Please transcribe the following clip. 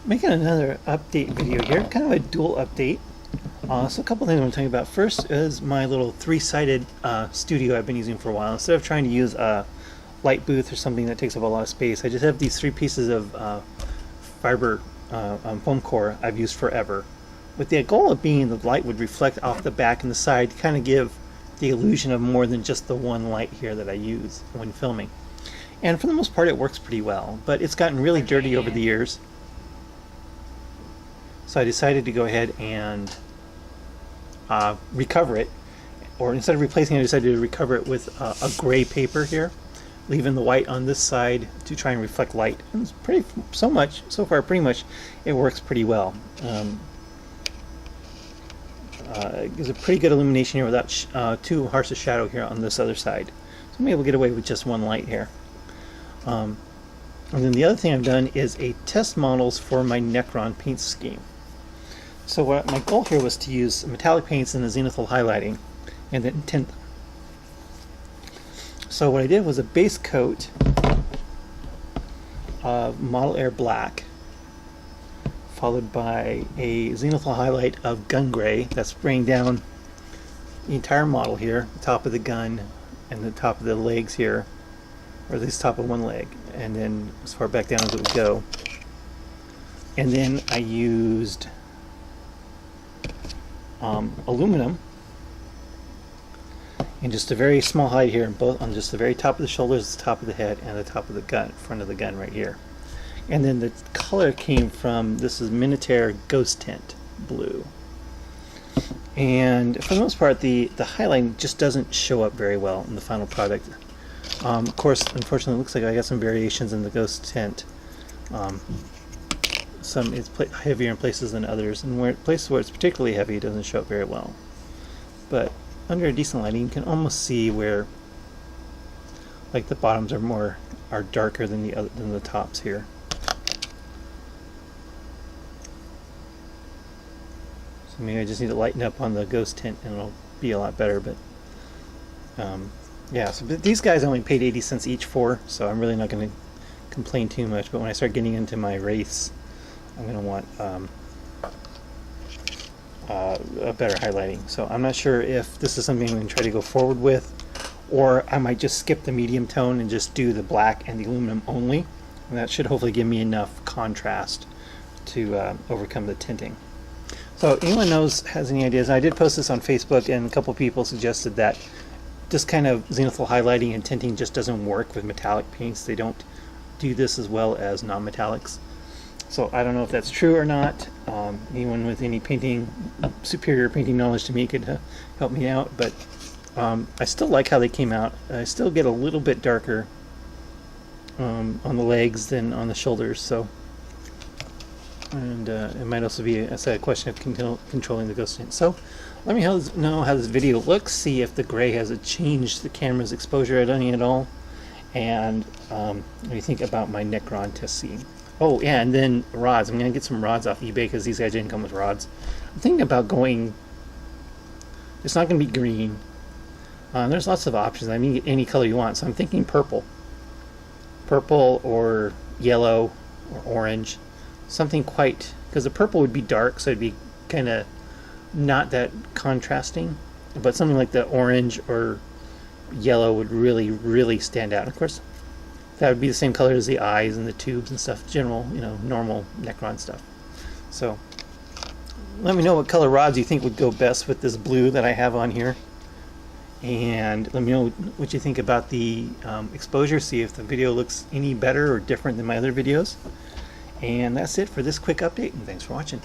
Making another update video here, kind of a dual update. So a couple things I want to tell you about. First is my little three-sided studio I've been using for a while. Instead of trying to use a light booth or something that takes up a lot of space, I just have these three pieces of fiber foam core I've used forever, with the goal of being the light would reflect off the back and the side to kind of give the illusion of more than just the one light here that I use when filming. And for the most part it works pretty well, but it's gotten really dirty over the years. So I decided to go ahead and recover it, or instead of replacing it, I decided to recover it with a gray paper here, leaving the white on this side to try and reflect light. And it's so far pretty much it works pretty well. Gives a pretty good illumination here without too harsh a shadow here on this other side. So I'm able to get away with just one light here. And then the other thing I've done is a test models for my Necron paint scheme. So what my goal here was to use metallic paints and the zenithal highlighting and then tint them. So what I did was a base coat of Model Air Black, followed by a zenithal highlight of gun gray that's spraying down the entire model here, the top of the gun and the top of the legs here, or at least top of one leg, and then as far back down as it would go. And then I used aluminum in just a very small height here, both on just the very top of the shoulders, the top of the head, and the top of the gun, front of the gun right here. And then the color came from, this is Minotaur Ghost Tint Blue. And for the most part, the highlighting just doesn't show up very well in the final product. Of course, unfortunately, it looks like I got some variations in the Ghost Tint. Some it's heavier in places than others, and places where it's particularly heavy, it doesn't show up very well. But under a decent lighting, you can almost see where, like, the bottoms are darker than the tops here. So maybe I just need to lighten up on the Ghost Tint, and it'll be a lot better. But yeah, so these guys I only paid 80 cents each for, so I'm really not going to complain too much. But when I start getting into my wraiths, I'm going to want a better highlighting. So I'm not sure if this is something I'm going to try to go forward with, or I might just skip the medium tone and just do the black and the aluminum only. And that should hopefully give me enough contrast to overcome the tinting. So anyone has any ideas? I did post this on Facebook, and a couple people suggested that this kind of zenithal highlighting and tinting just doesn't work with metallic paints. They don't do this as well as non-metallics. So I don't know if that's true or not. Anyone with any superior painting knowledge to me could help me out. But I still like how they came out. I still get a little bit darker on the legs than on the shoulders. So, and it might also be a question of controlling the ghost tint. So let me know how this video looks. See if the gray has changed the camera's exposure at all, and what do you think about my Necron test scene? Oh yeah, and then rods. I'm going to get some rods off eBay because these guys didn't come with rods. I'm thinking about going, it's not going to be green. There's lots of options. I mean, any color you want. So I'm thinking purple. Purple or yellow or orange. Something because the purple would be dark, so it'd be kind of not that contrasting. But something like the orange or yellow would really, really stand out. Of course, that would be the same color as the eyes and the tubes and stuff, general, normal Necron stuff. So let me know what color rods you think would go best with this blue that I have on here, and let me know what you think about the exposure. See if the video looks any better or different than my other videos. And that's it for this quick update, and thanks for watching.